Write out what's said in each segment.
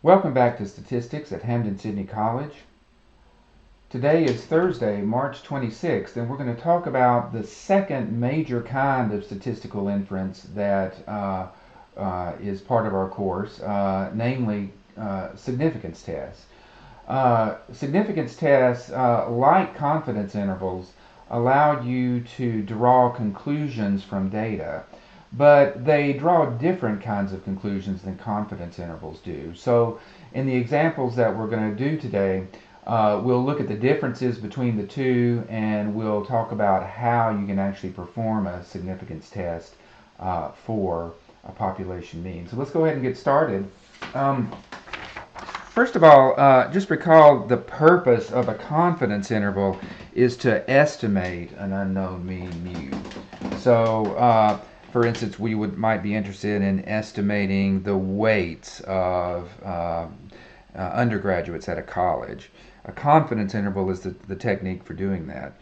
Welcome back to Statistics at Hampden-Sydney College. Today is Thursday, March 26th, and we're going to talk about the second major kind of statistical inference that is part of our course, namely significance tests. Significance tests, like confidence intervals, allow you to draw conclusions from data, but they draw different kinds of conclusions than confidence intervals do. So in the examples that we're going to do today, we'll look at the differences between the two, and we'll talk about how you can actually perform a significance test for a population mean. So let's go ahead and get started. First of all, just recall the purpose of a confidence interval is to estimate an unknown mean mu. So for instance, we might be interested in estimating the weights of undergraduates at a college. A confidence interval is the technique for doing that.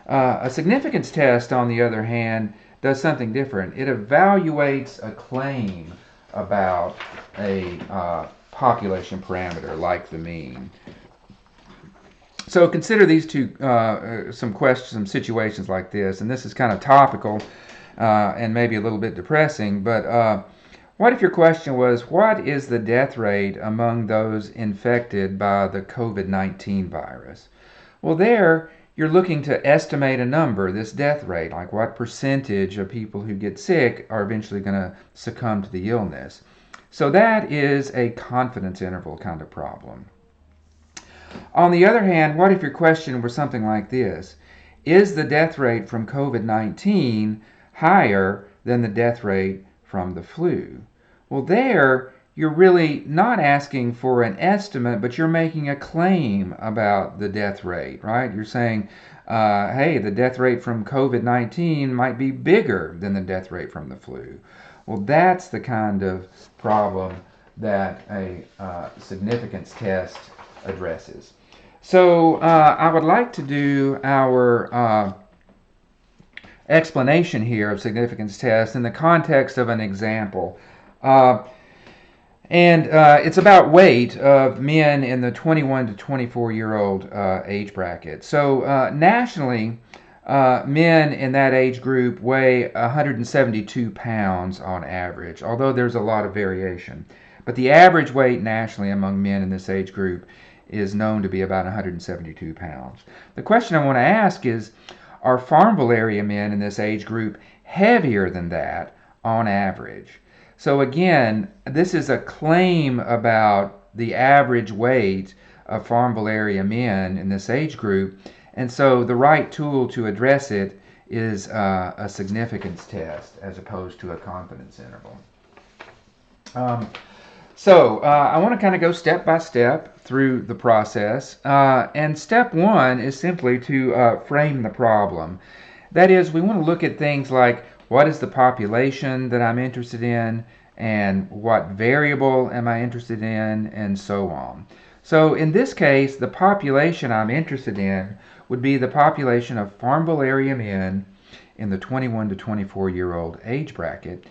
A significance test, on the other hand, does something different. It evaluates a claim about a population parameter like the mean. So consider these two some situations like this, and this is kind of topical and maybe a little bit depressing, but what if your question was, what is the death rate among those infected by the COVID-19 virus? Well, there you're looking to estimate a number, this death rate, like what percentage of people who get sick are eventually going to succumb to the illness. So that is a confidence interval kind of problem. On the other hand, what if your question were something like this? Is the death rate from COVID-19 higher than the death rate from the flu? Well, there you're really not asking for an estimate, but you're making a claim about the death rate, right? You're saying, hey, the death rate from COVID-19 might be bigger than the death rate from the flu. Well, that's the kind of problem that a significance test addresses. So I would like to do our explanation here of significance tests in the context of an example. It's about weight of men in the 21 to 24-year-old age bracket. So nationally, men in that age group weigh 172 pounds on average, although there's a lot of variation. But the average weight nationally among men in this age group is known to be about 172 pounds. The question I want to ask is, are Farmville area men in this age group heavier than that on average? So again, this is a claim about the average weight of Farmville area men in this age group, and so the right tool to address it is a significance test as opposed to a confidence interval. I want to kind of go step by step through the process. And step one is simply to frame the problem. That is, we want to look at things like, what is the population that I'm interested in, and what variable am I interested in, and so on. So in this case, the population I'm interested in would be the population of Farmville area men in the 21 to 24-year-old age bracket.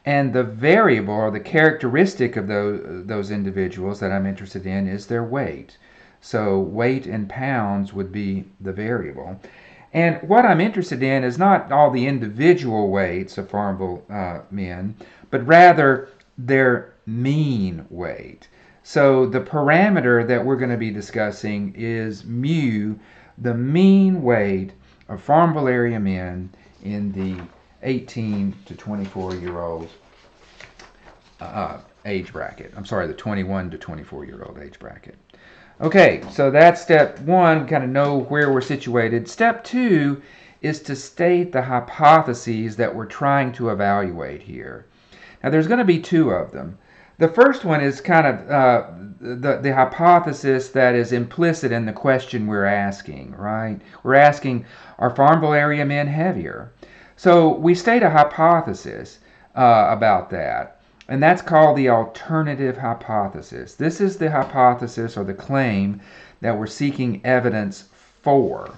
And the variable, or the characteristic of those individuals that I'm interested in, is their weight. So weight in pounds would be the variable. And what I'm interested in is not all the individual weights of Farmville men, but rather their mean weight. So the parameter that we're going to be discussing is mu, the mean weight of Farmville area men in the 18 to 24-year-old age bracket. I'm sorry, the 21 to 24-year-old age bracket. Okay, so that's step one. We kind of know where we're situated. Step two is to state the hypotheses that we're trying to evaluate here. Now, there's going to be two of them. The first one is kind of the hypothesis that is implicit in the question we're asking, right? We're asking, are Farmville area men heavier? So we state a hypothesis about that, and that's called the alternative hypothesis. This is the hypothesis or the claim that we're seeking evidence for.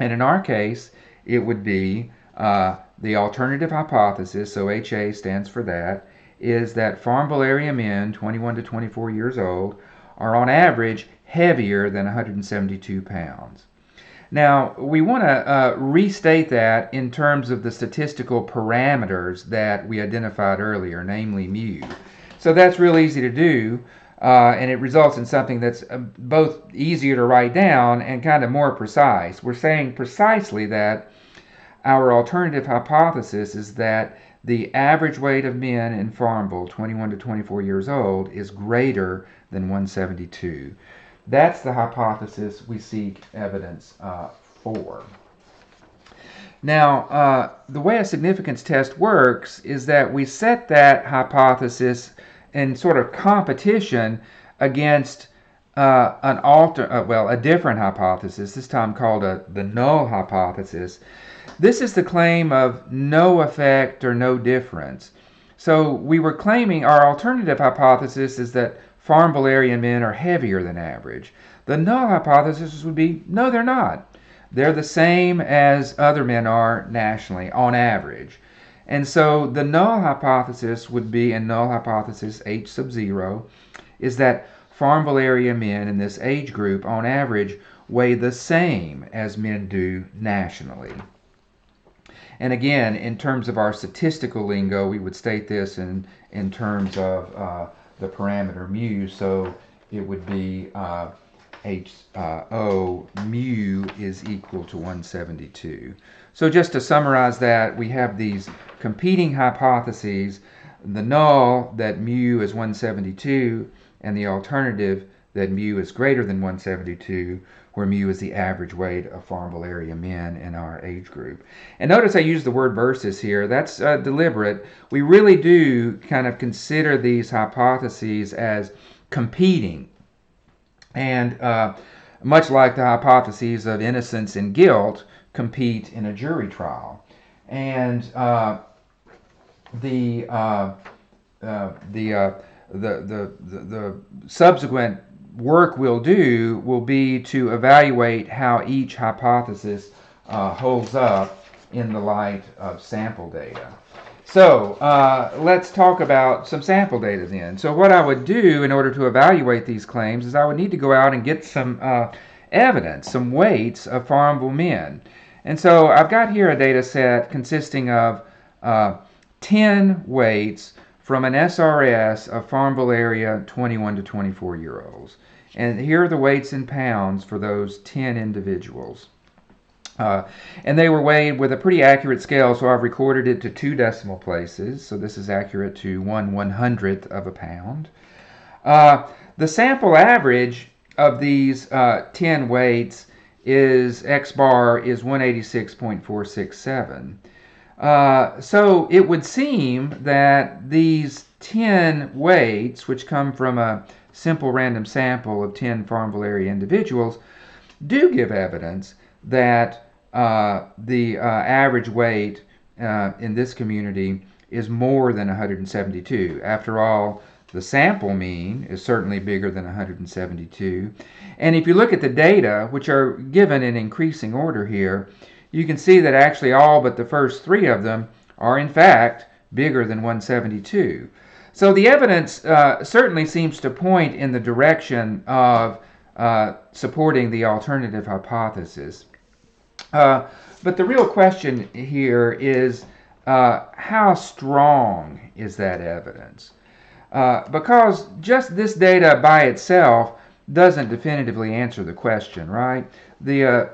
And in our case, it would be the alternative hypothesis, so HA stands for that, is that farmable area men, 21 to 24 years old, are on average heavier than 172 pounds. Now, we want to restate that in terms of the statistical parameters that we identified earlier, namely mu. So that's real easy to do, and it results in something that's both easier to write down and kind of more precise. We're saying precisely that our alternative hypothesis is that the average weight of men in Farmville, 21 to 24 years old, is greater than 172. That's the hypothesis we seek evidence for. Now, the way a significance test works is that we set that hypothesis in sort of competition against a different hypothesis, this time called the null hypothesis. This is the claim of no effect or no difference. So we were claiming our alternative hypothesis is that Farmville area men are heavier than average. The null hypothesis would be, no, they're not. They're the same as other men are nationally, on average. And so the null hypothesis would be, and null hypothesis H sub 0, is that Farmville area men in this age group, on average, weigh the same as men do nationally. And again, in terms of our statistical lingo, we would state this in terms of the parameter mu, so it would be HO mu is equal to 172. So just to summarize that, we have these competing hypotheses, the null that mu is 172, and the alternative that mu is greater than 172, where mu is the average weight of Farmville area men in our age group. And notice I use the word versus here. That's deliberate. We really do kind of consider these hypotheses as competing. And much like the hypotheses of innocence and guilt compete in a jury trial. And the subsequent work we'll do will be to evaluate how each hypothesis holds up in the light of sample data. So let's talk about some sample data then. So what I would do in order to evaluate these claims is I would need to go out and get some evidence, some weights of Farmville men. And so I've got here a data set consisting of 10 weights from an SRS of Farmville area 21 to 24 year olds. And here are the weights in pounds for those 10 individuals. And they were weighed with a pretty accurate scale, so I've recorded it to 2 decimal places. So this is accurate to 1/100th of a pound. The sample average of these 10 weights is X bar is 186.467. So it would seem that these 10 weights, which come from a simple random sample of 10 Farmville area individuals, do give evidence that the average weight in this community is more than 172. After all, the sample mean is certainly bigger than 172. And if you look at the data, which are given in increasing order here, you can see that actually all but the first 3 of them are in fact bigger than 172. So the evidence certainly seems to point in the direction of supporting the alternative hypothesis. But the real question here is how strong is that evidence? Because just this data by itself doesn't definitively answer the question, right? The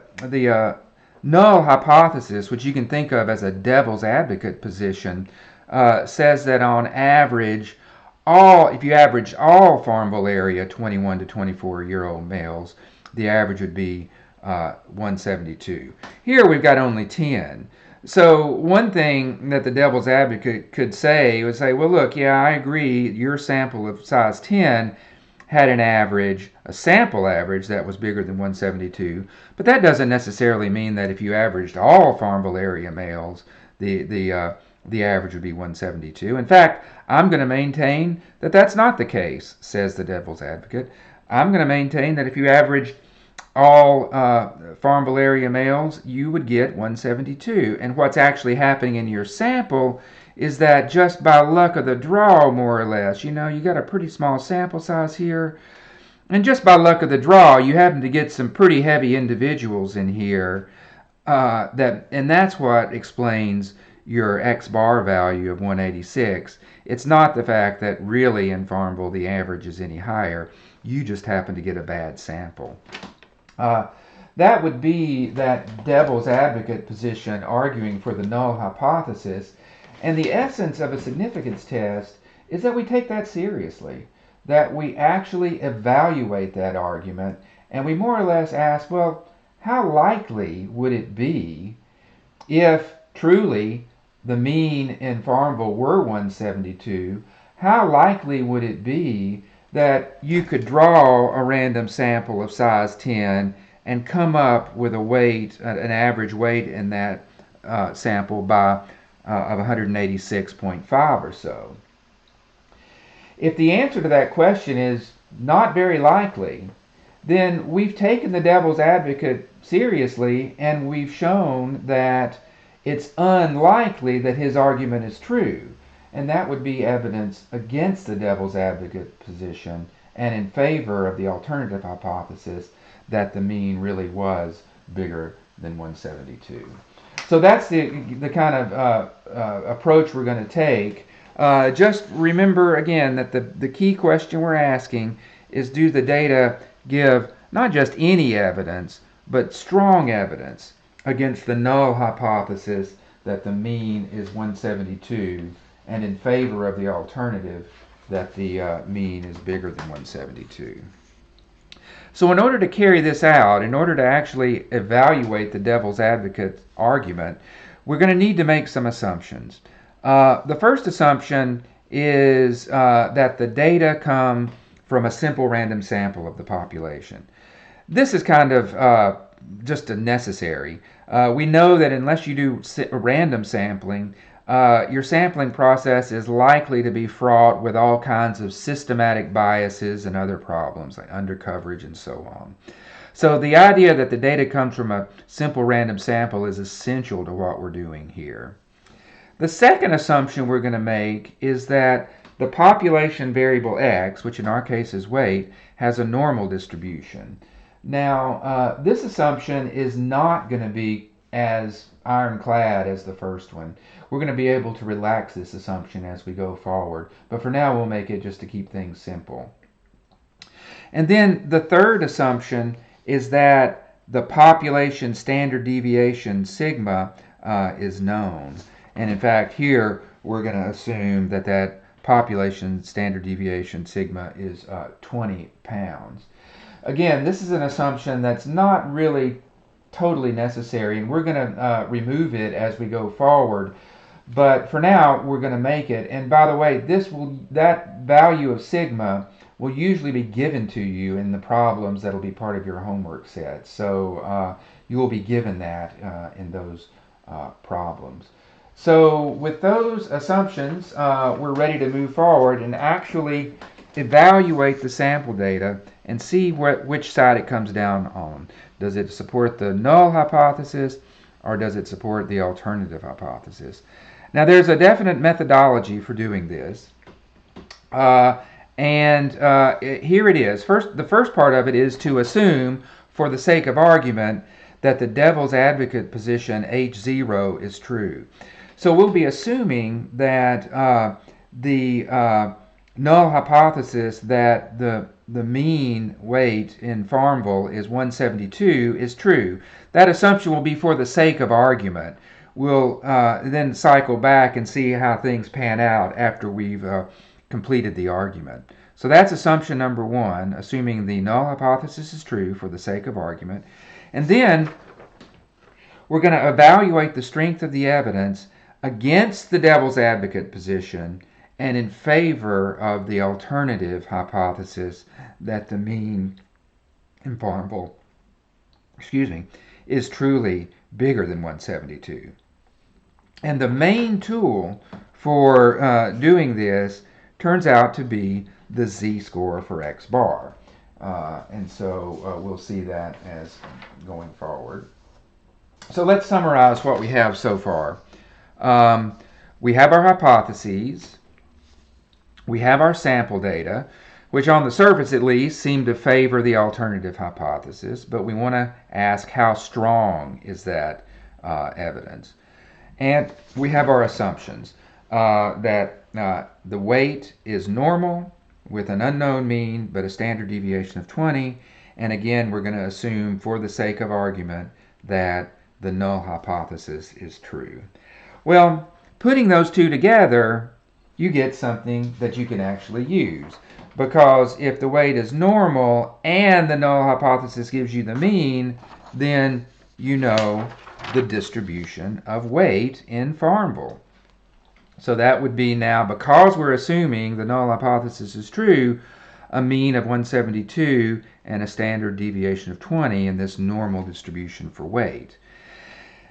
null hypothesis, which you can think of as a devil's advocate position, says that on average, if you average all Farmville area 21 to 24 year old males, the average would be 172. Here we've got only 10. So one thing that the devil's advocate could say would say, well, look, yeah, I agree, your sample of size 10 had a sample average that was bigger than 172, but that doesn't necessarily mean that if you averaged all Farmville area males, the average would be 172. In fact, I'm going to maintain that that's not the case, says the devil's advocate. I'm going to maintain that if you averaged all Farmville area males, you would get 172. And what's actually happening in your sample is that just by luck of the draw, more or less, you got a pretty small sample size here, and just by luck of the draw, you happen to get some pretty heavy individuals in here. And that's what explains your X bar value of 186. It's not the fact that really in Farmville the average is any higher. You just happen to get a bad sample. That would be that devil's advocate position arguing for the null hypothesis. And the essence of a significance test is that we take that seriously, that we actually evaluate that argument, and we more or less ask, well, how likely would it be if truly the mean in Farmville were 172? How likely would it be that you could draw a random sample of size 10 and come up with a weight, an average weight in that sample of 186.5 or so? If the answer to that question is not very likely, then we've taken the devil's advocate seriously, and we've shown that it's unlikely that his argument is true. And that would be evidence against the devil's advocate position and in favor of the alternative hypothesis that the mean really was bigger than 172. So that's the kind of approach we're going to take. Just remember again that the key question we're asking is, do the data give not just any evidence, but strong evidence against the null hypothesis that the mean is 172, and in favor of the alternative that the mean is bigger than 172. So in order to carry this out, in order to actually evaluate the devil's advocate argument, we're going to need to make some assumptions. The first assumption is that the data come from a simple random sample of the population. This is kind of just a necessary. We know that unless you do random sampling, your sampling process is likely to be fraught with all kinds of systematic biases and other problems like undercoverage and so on. So the idea that the data comes from a simple random sample is essential to what we're doing here. The second assumption we're going to make is that the population variable x, which in our case is weight, has a normal distribution. Now, this assumption is not going to be as ironclad as the first one. We're going to be able to relax this assumption as we go forward, but for now we'll make it just to keep things simple. And then the third assumption is that the population standard deviation sigma is known. And in fact, here we're going to assume that that population standard deviation sigma is 20 pounds. Again, this is an assumption that's not really totally necessary, and we're going to remove it as we go forward. But for now, we're going to make it. And by the way, that value of sigma will usually be given to you in the problems that will be part of your homework set. So you will be given that in those problems. So with those assumptions, we're ready to move forward and actually evaluate the sample data and see which side it comes down on. Does it support the null hypothesis, or does it support the alternative hypothesis? Now there's a definite methodology for doing this. Here it is. The first part of it is to assume, for the sake of argument, that the devil's advocate position H0 is true. So we'll be assuming that the null hypothesis that the mean weight in Farmville is 172 is true. That assumption will be for the sake of argument. We'll then cycle back and see how things pan out after we've completed the argument. So that's assumption number one, assuming the null hypothesis is true for the sake of argument. And then we're going to evaluate the strength of the evidence against the devil's advocate position and in favor of the alternative hypothesis that the mean in Farmville, is truly bigger than 172. And the main tool for doing this turns out to be the z-score for x bar. And so we'll see that as going forward. So let's summarize what we have so far. we have our hypotheses, we have our sample data, which on the surface at least seem to favor the alternative hypothesis, but we want to ask how strong is that evidence. And we have our assumptions that the weight is normal with an unknown mean but a standard deviation of 20. And again, we're going to assume for the sake of argument that the null hypothesis is true. Well, putting those two together, you get something that you can actually use. Because if the weight is normal and the null hypothesis gives you the mean, then you know the distribution of weight in Farnborough. So that would be now, because we're assuming the null hypothesis is true, a mean of 172 and a standard deviation of 20 in this normal distribution for weight.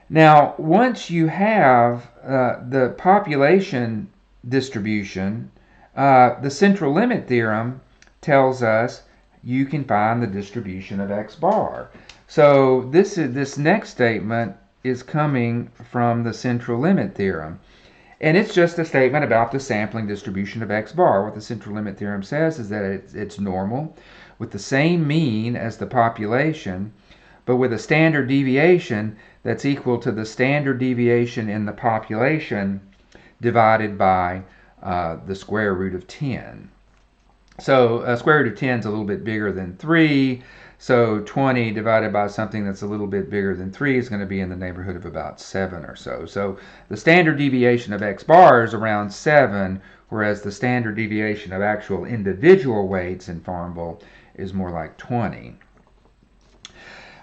Now, once you have the population distribution, the central limit theorem tells us you can find the distribution of x bar. So this next statement is coming from the central limit theorem. And it's just a statement about the sampling distribution of x bar. What the central limit theorem says is that it's normal with the same mean as the population, but with a standard deviation that's equal to the standard deviation in the population divided by the square root of 10. So square root of 10 is a little bit bigger than 3. So 20 divided by something that's a little bit bigger than 3 is going to be in the neighborhood of about 7 or so. So the standard deviation of x bar is around 7, whereas the standard deviation of actual individual weights in Farnborough is more like 20.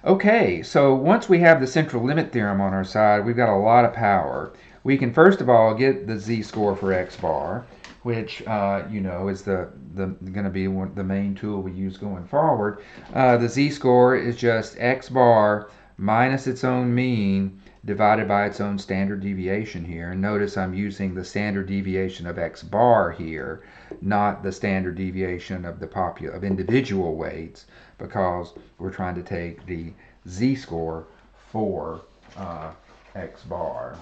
Okay, so once we have the central limit theorem on our side, we've got a lot of power. We can first of all get the z-score for x bar, which you know is going to be the main tool we use going forward. The z-score is just x bar minus its own mean divided by its own standard deviation here. And notice I'm using the standard deviation of x bar here, not the standard deviation of of individual weights, because we're trying to take the z-score for x bar.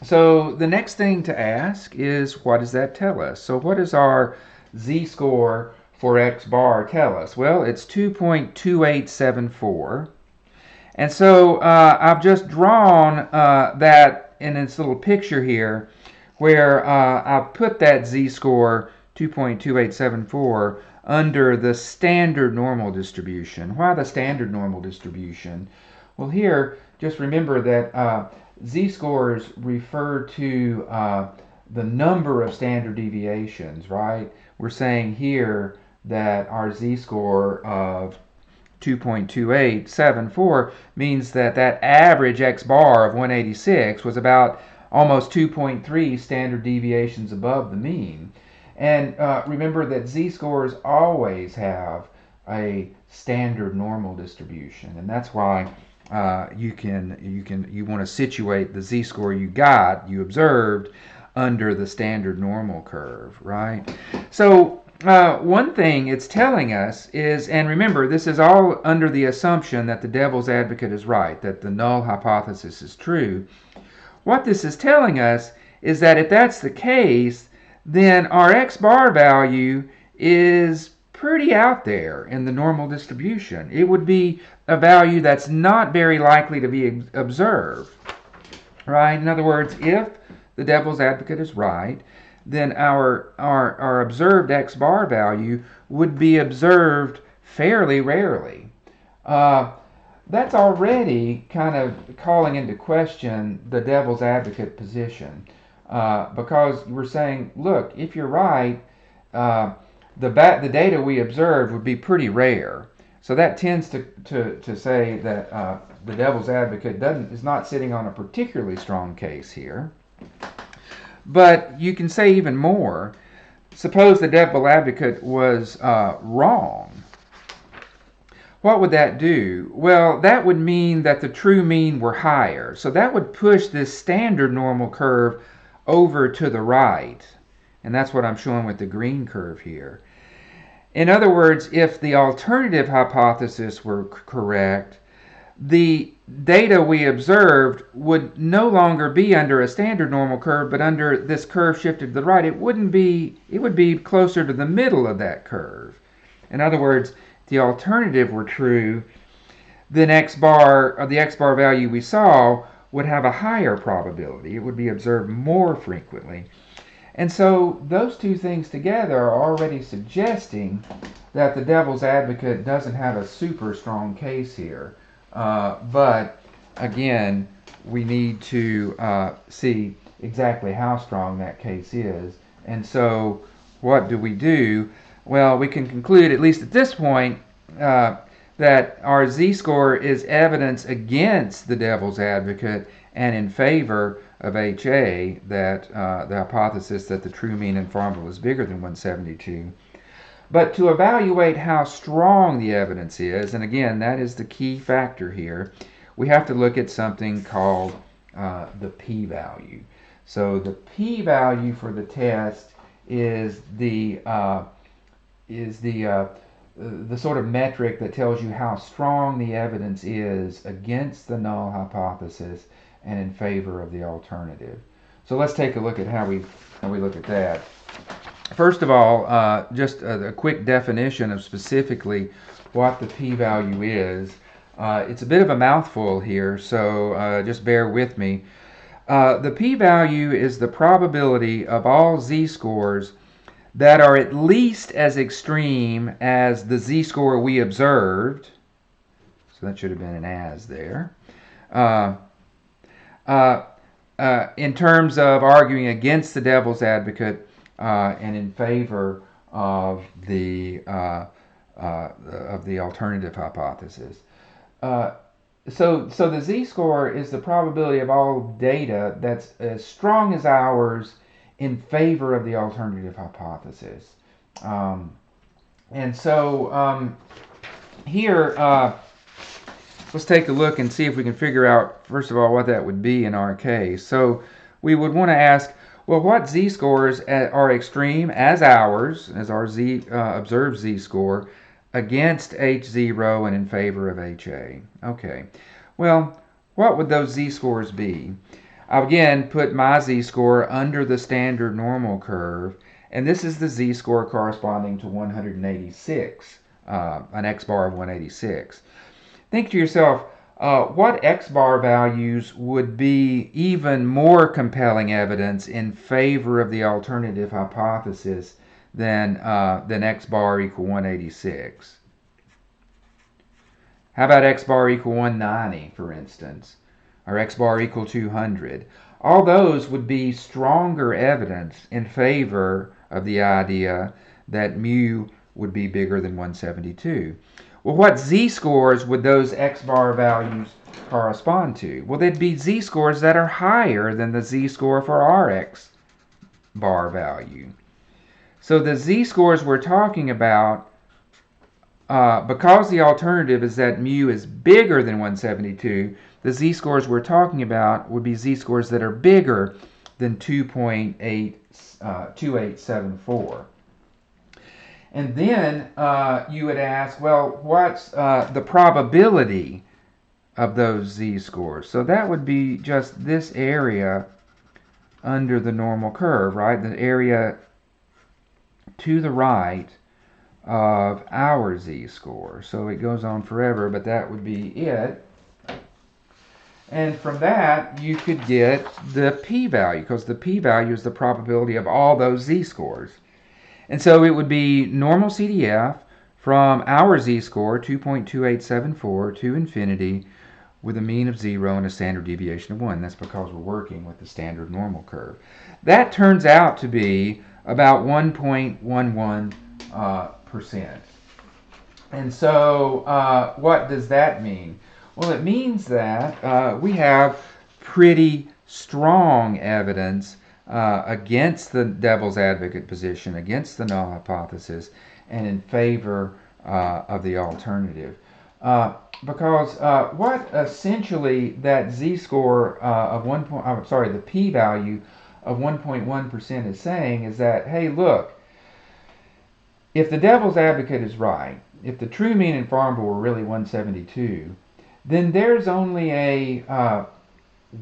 So the next thing to ask is, what does that tell us? So what does our z-score for x bar tell us? Well, it's 2.2874. And so I've just drawn that in this little picture here, where I've put that z-score 2.2874 under the standard normal distribution. Why the standard normal distribution? Well, here, just remember that z-scores refer to the number of standard deviations, right? We're saying here that our z-score of 2.2874 means that average x bar of 186 was about almost 2.3 standard deviations above the mean. And remember that z-scores always have a standard normal distribution, and that's why you want to situate the z-score you observed under the standard normal curve, right? So one thing it's telling us is, and remember, this is all under the assumption that the devil's advocate is right, that the null hypothesis is true. What this is telling us is that if that's the case, then our x bar value is pretty out there in the normal distribution. It would be a value that's not very likely to be observed, right? In other words, if the devil's advocate is right, then our observed x bar value would be observed fairly rarely. That's already kind of calling into question the devil's advocate position, because we're saying, look, if you're right, the data we observed would be pretty rare. So that tends to say that the devil's advocate is not sitting on a particularly strong case here. But you can say even more. Suppose the devil's advocate was wrong. What would that do? Well, that would mean that the true mean were higher. So that would push this standard normal curve over to the right. And that's what I'm showing with the green curve here. In other words, if the alternative hypothesis were correct, the data we observed would no longer be under a standard normal curve, but under this curve shifted to the right. It would be closer to the middle of that curve. In other words, if the alternative were true, then x bar, or the x bar value we saw, would have a higher probability. It would be observed more frequently. And so those two things together are already suggesting that the devil's advocate doesn't have a super strong case here. But again, we need to see exactly how strong that case is. And so what do we do? Well, we can conclude, at least at this point, that our z-score is evidence against the devil's advocate and in favor of HA, that the hypothesis that the true mean in Farmville is bigger than 172. But to evaluate how strong the evidence is, and again, that is the key factor here, we have to look at something called the p-value. So the p-value for the test is the sort of metric that tells you how strong the evidence is against the null hypothesis and in favor of the alternative. So let's take a look at how we look at that. First of all, just a quick definition of specifically what the p-value is. It's a bit of a mouthful here, so just bear with me. The p-value is the probability of all z-scores that are at least as extreme as the z-score we observed. So that should have been an as there. In terms of arguing against the devil's advocate and in favor of the alternative hypothesis. So the z-score is the probability of all data that's as strong as ours in favor of the alternative hypothesis. And so here, let's take a look and see if we can figure out, first of all, what that would be in our case. So we would want to ask, well, what z-scores are extreme as ours, as our observed z-score, against H0 and in favor of HA? Okay, well, what would those z-scores be? I've again put my z-score under the standard normal curve, and this is the z-score corresponding to 186, an x-bar of 186. Think to yourself, what x-bar values would be even more compelling evidence in favor of the alternative hypothesis than x-bar equal 186? How about x-bar equal 190, for instance, or x-bar equal 200? All those would be stronger evidence in favor of the idea that mu would be bigger than 172. Well, what z-scores would those x-bar values correspond to? Well, they'd be z-scores that are higher than the z-score for our x-bar value. So the z-scores we're talking about, because the alternative is that mu is bigger than 172, the z-scores we're talking about would be z-scores that are bigger than 2.2874. And then you would ask, well, what's the probability of those z-scores? So that would be just this area under the normal curve, right? The area to the right of our z-score. So it goes on forever, but that would be it. And from that, you could get the p-value, because the p-value is the probability of all those z-scores. And so it would be normal CDF from our z-score, 2.2874, to infinity, with a mean of 0 and a standard deviation of 1. That's because we're working with the standard normal curve. That turns out to be about 1.11%. And so what does that mean? Well, it means that we have pretty strong evidence against the devil's advocate position, against the null hypothesis, and in favor of the alternative. Because what essentially that z-score of the p-value of 1.1% is saying is that, hey, look, if the devil's advocate is right, if the true mean in Farmville were really 172, then there's only a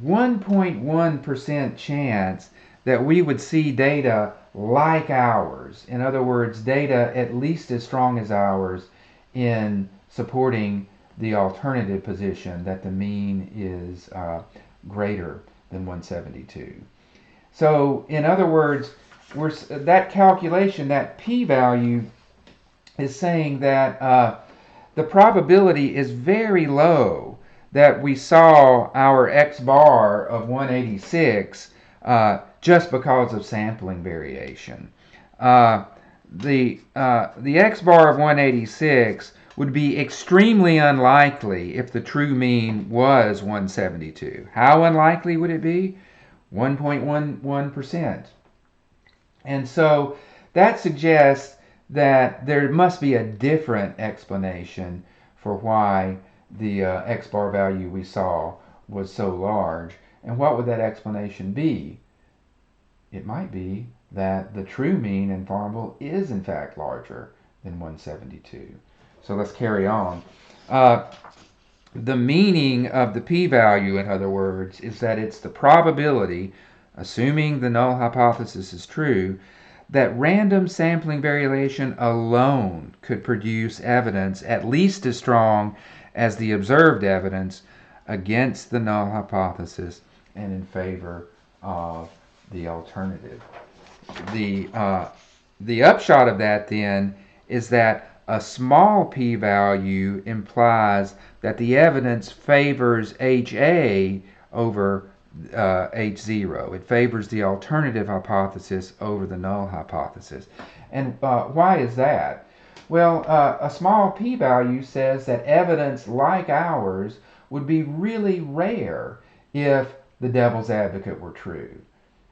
1.1% chance that we would see data like ours. In other words, data at least as strong as ours in supporting the alternative position that the mean is greater than 172. So, in other words, that calculation, that p-value, is saying that the probability is very low that we saw our x bar of 186 just because of sampling variation. The x bar of 186 would be extremely unlikely if the true mean was 172. How unlikely would it be? 1.11%. And so that suggests that there must be a different explanation for why the x bar value we saw was so large. And what would that explanation be? It might be that the true mean in Farmville is in fact larger than 172. So let's carry on. The meaning of the p-value, in other words, is that it's the probability, assuming the null hypothesis is true, that random sampling variation alone could produce evidence at least as strong as the observed evidence against the null hypothesis and in favor of the alternative. The upshot of that then is that a small p-value implies that the evidence favors HA over H0. It favors the alternative hypothesis over the null hypothesis. And why is that? Well, a small p-value says that evidence like ours would be really rare if the devil's advocate were true.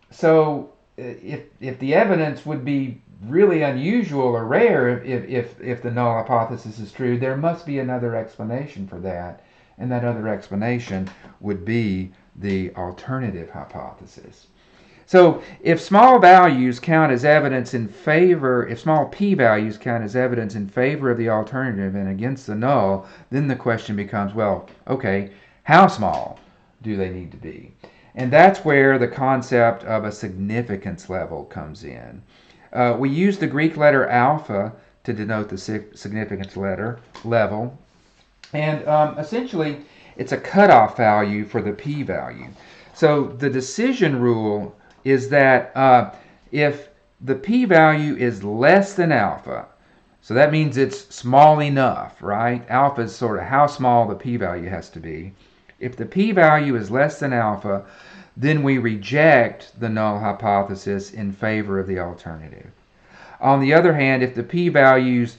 So if the evidence would be really unusual or rare if the null hypothesis is true, there must be another explanation for that. And that other explanation would be the alternative hypothesis. So if small values count as evidence in favor, if small p-values count as evidence in favor of the alternative and against the null, then the question becomes, well, okay, how small do they need to be? And that's where the concept of a significance level comes in. We use the Greek letter alpha to denote the significance level. And essentially, it's a cutoff value for the p-value. So the decision rule is that if the p-value is less than alpha, so that means it's small enough, right? Alpha is sort of how small the p-value has to be. If the p-value is less than alpha, then we reject the null hypothesis in favor of the alternative. On the other hand, if the p-value's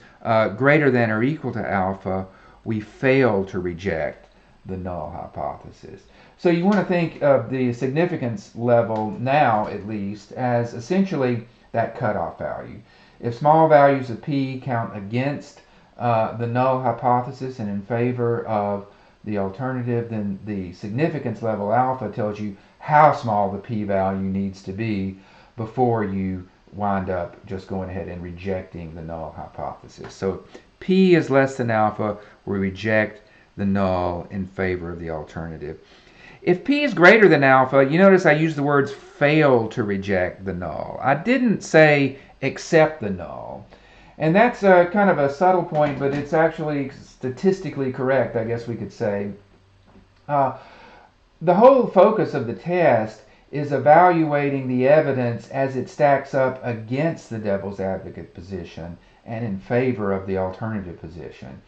greater than or equal to alpha, we fail to reject the null hypothesis. So you want to think of the significance level now, at least, as essentially that cutoff value. If small values of p count against the null hypothesis and in favor of the alternative, then the significance level alpha tells you how small the p-value needs to be before you wind up just going ahead and rejecting the null hypothesis. So p is less than alpha, we reject the null in favor of the alternative. If p is greater than alpha, you notice I use the words fail to reject the null. I didn't say accept the null. And that's kind of a subtle point, but it's actually statistically correct, I guess we could say. The whole focus of the test is evaluating the evidence as it stacks up against the devil's advocate position and in favor of the alternative position.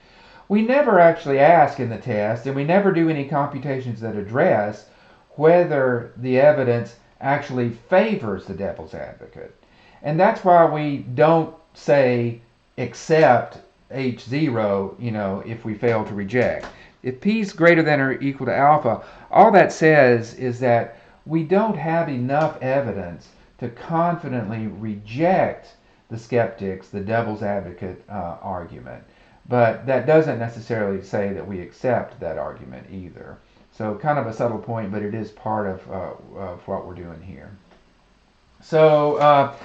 We never actually ask in the test, and we never do any computations that address whether the evidence actually favors the devil's advocate. And that's why we don't say accept H0, if we fail to reject. If p is greater than or equal to alpha, all that says is that we don't have enough evidence to confidently reject the skeptics, the devil's advocate argument. But that doesn't necessarily say that we accept that argument either. So kind of a subtle point, but it is part of what we're doing here. So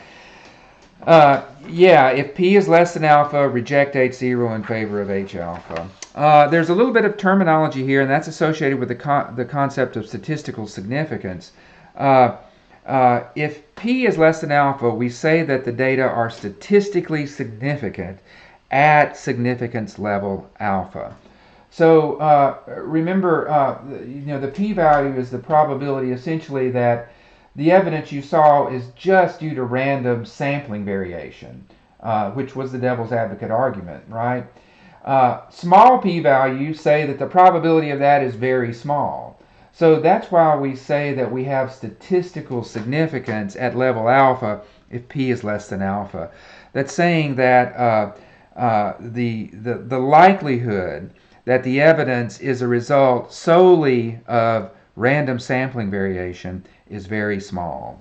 yeah, if p is less than alpha, reject H0 in favor of H alpha. There's a little bit of terminology here, and that's associated with the concept of statistical significance. If p is less than alpha, we say that the data are statistically significant at significance level alpha. So remember, the p-value is the probability essentially that the evidence you saw is just due to random sampling variation, which was the devil's advocate argument, right? Small p-values say that the probability of that is very small. So that's why we say that we have statistical significance at level alpha if p is less than alpha. That's saying that the likelihood that the evidence is a result solely of random sampling variation is very small.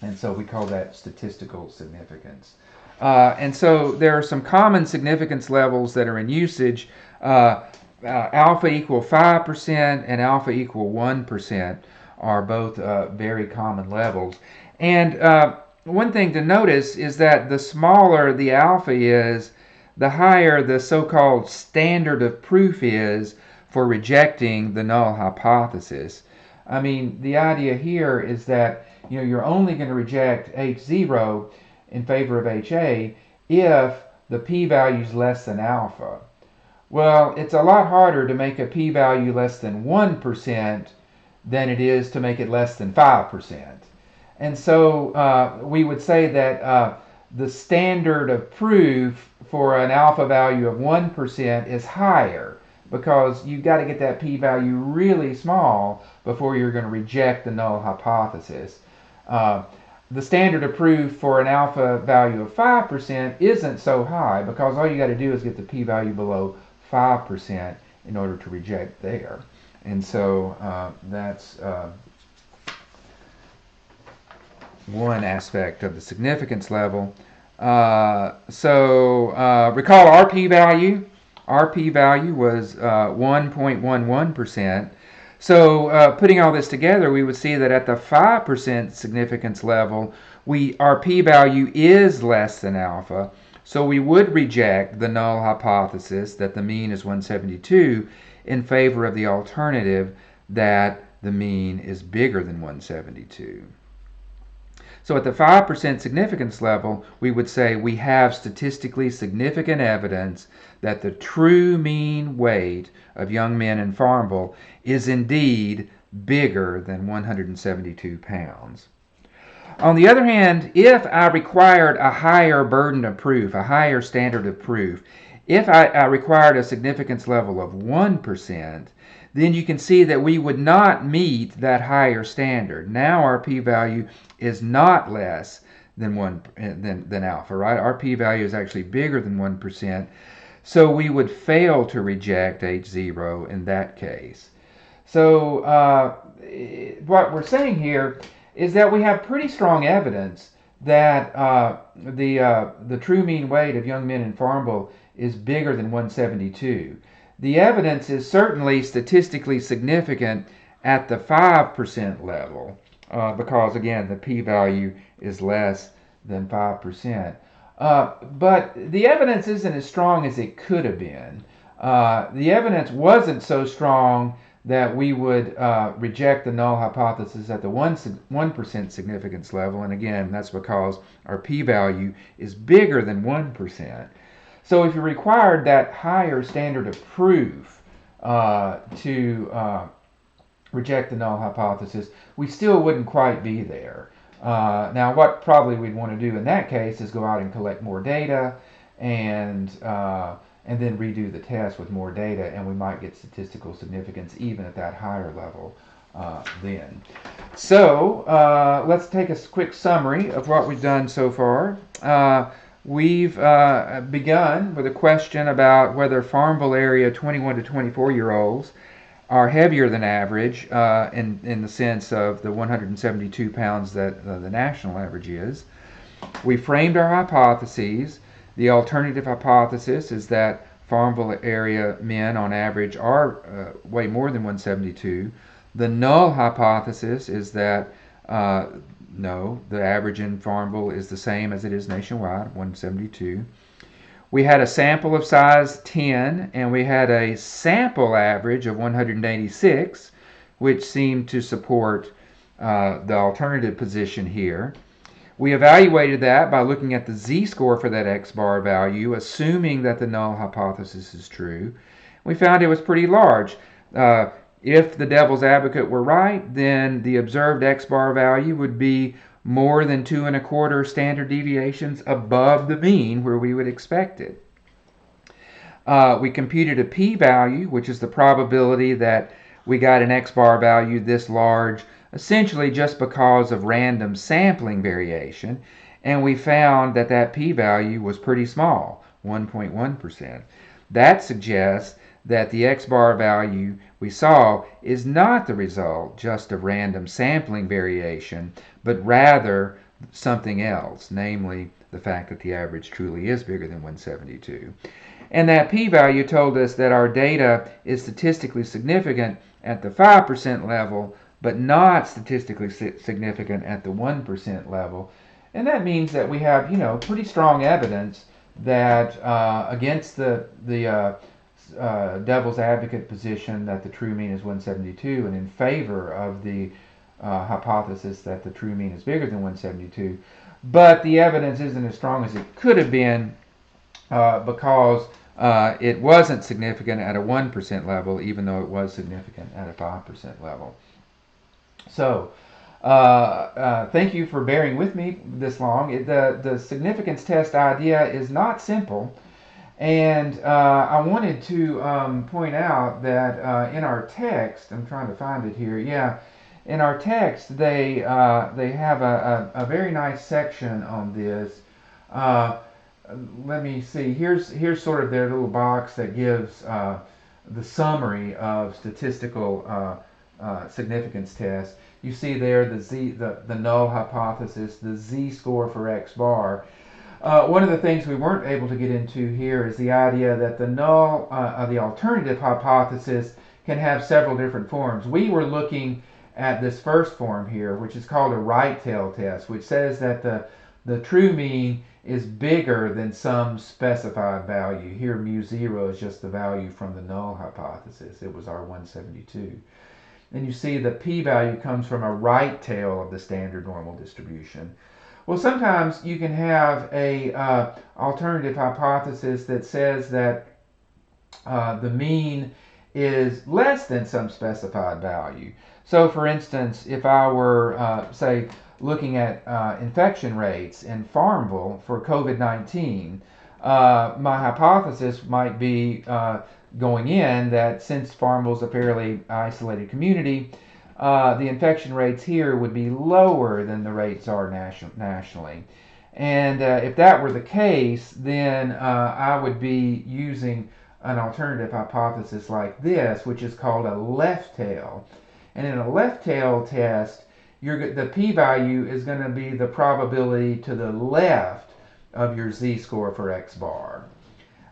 And so we call that statistical significance. And so there are some common significance levels that are in usage. Alpha equal 5% and alpha equal 1% are both very common levels. And one thing to notice is that the smaller the alpha is, the higher the so-called standard of proof is for rejecting the null hypothesis. I mean, the idea here is that you're only going to reject H0 in favor of HA if the p-value is less than alpha. Well, it's a lot harder to make a p-value less than 1% than it is to make it less than 5%. And so we would say that the standard of proof for an alpha value of 1% is higher, because you've got to get that p-value really small before you're going to reject the null hypothesis. The standard of proof for an alpha value of 5% isn't so high, because all you got to do is get the p-value below 5% in order to reject there. And so that's one aspect of the significance level. Recall our p-value. Our p-value was 1.11%. So putting all this together, we would see that at the 5% significance level, our p-value is less than alpha. So we would reject the null hypothesis that the mean is 172 in favor of the alternative that the mean is bigger than 172. So at the 5% significance level, we would say we have statistically significant evidence that the true mean weight of young men in Farmville is indeed bigger than 172 pounds. On the other hand, if I required a higher burden of proof, a higher standard of proof, if I required a significance level of 1%, then you can see that we would not meet that higher standard. Now our p-value is not less than alpha, right? Our p-value is actually bigger than 1%, so we would fail to reject H0 in that case. So what we're saying here is that we have pretty strong evidence that the true mean weight of young men in Farmville is bigger than 172. The evidence is certainly statistically significant at the 5% level, because again the p-value is less than 5%. But the evidence isn't as strong as it could have been. The evidence wasn't so strong that we would reject the null hypothesis at the 1% significance level, and again that's because our p-value is bigger than 1%. So if you required that higher standard of proof to reject the null hypothesis, we still wouldn't quite be there. Now what probably we'd want to do in that case is go out and collect more data and then redo the test with more data, and we might get statistical significance even at that higher level then. So let's take a quick summary of what we've done so far. We've begun with a question about whether Farmville area 21 to 24-year-olds are heavier than average in the sense of the 172 pounds that the national average is. We framed our hypotheses. The alternative hypothesis is that Farmville area men on average are way more than 172. The null hypothesis is that no, the average in Farmville is the same as it is nationwide, 172. We had a sample of size 10, and we had a sample average of 186, which seemed to support the alternative position here. We evaluated that by looking at the z-score for that x-bar value, assuming that the null hypothesis is true. We found it was pretty large. If the devil's advocate were right, then the observed x-bar value would be more than 2¼ standard deviations above the mean where we would expect it. We computed a p-value, which is the probability that we got an x-bar value this large, essentially just because of random sampling variation, and we found that that p-value was pretty small, 1.1%. That suggests that the x-bar value we saw is not the result just of random sampling variation, but rather something else, namely the fact that the average truly is bigger than 172. And that p-value told us that our data is statistically significant at the 5% level, but not statistically significant at the 1% level. And that means that we have, pretty strong evidence that against the devil's advocate position that the true mean is 172, and in favor of the hypothesis that the true mean is bigger than 172. But the evidence isn't as strong as it could have been because it wasn't significant at a 1% level, even though it was significant at a 5% level. So, thank you for bearing with me this long. The significance test idea is not simple. And I wanted to point out that in our text, I'm trying to find it here. Yeah, in our text, they have a very nice section on this. Let me see. Here's sort of their little box that gives the summary of statistical significance tests. You see there the null hypothesis, the z-score for x bar. One of the things we weren't able to get into here is the idea that the alternative hypothesis can have several different forms. We were looking at this first form here, which is called a right tail test, which says that the true mean is bigger than some specified value. Here mu0 is just the value from the null hypothesis. It was our 172. And you see the p-value comes from a right tail of the standard normal distribution. Well, sometimes you can have a alternative hypothesis that says that the mean is less than some specified value. So, for instance, if I were, say, looking at infection rates in Farmville for COVID-19, my hypothesis might be going in that since Farmville is a fairly isolated community, the infection rates here would be lower than the rates are nationally. And if that were the case, then I would be using an alternative hypothesis like this, which is called a left tail. And in a left tail test, the p-value is going to be the probability to the left of your z-score for x bar.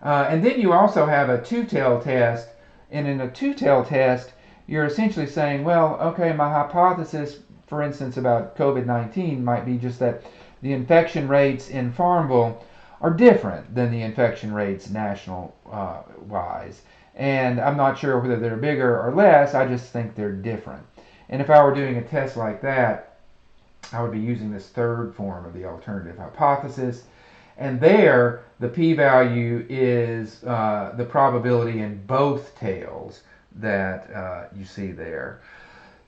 And then you also have a two-tail test. And in a two-tail test, you're essentially saying, well, okay, my hypothesis, for instance, about COVID-19 might be just that the infection rates in Farmville are different than the infection rates national-wise. And I'm not sure whether they're bigger or less, I just think they're different. And if I were doing a test like that, I would be using this third form of the alternative hypothesis. And there, the p-value is the probability in both tails that you see there.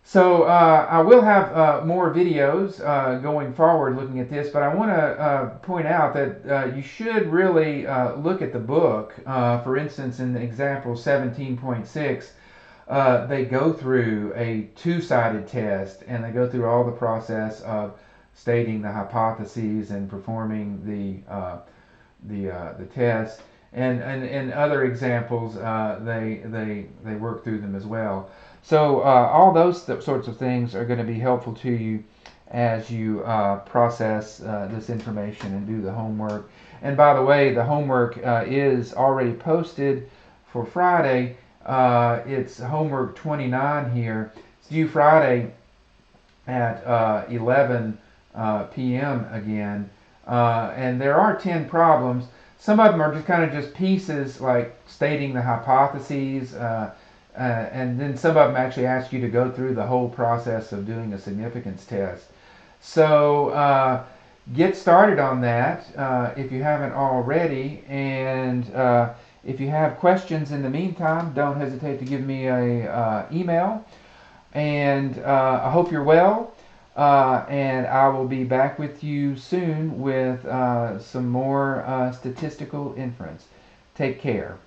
So I will have more videos going forward looking at this, but I want to point out that you should really look at the book. For instance, in example 17.6, they go through a two-sided test, and they go through all the process of stating the hypotheses and performing the test. And in other examples, they work through them as well. So all those sorts of things are going to be helpful to you as you process this information and do the homework. And by the way, the homework is already posted for Friday. It's homework 29 here. It's due Friday at 11 p.m. again. And there are 10 problems. Some of them are just kind of just pieces like stating the hypotheses, and then some of them actually ask you to go through the whole process of doing a significance test. So get started on that if you haven't already, and if you have questions in the meantime, don't hesitate to give me a email. And I hope you're well. And I will be back with you soon with some more statistical inference. Take care.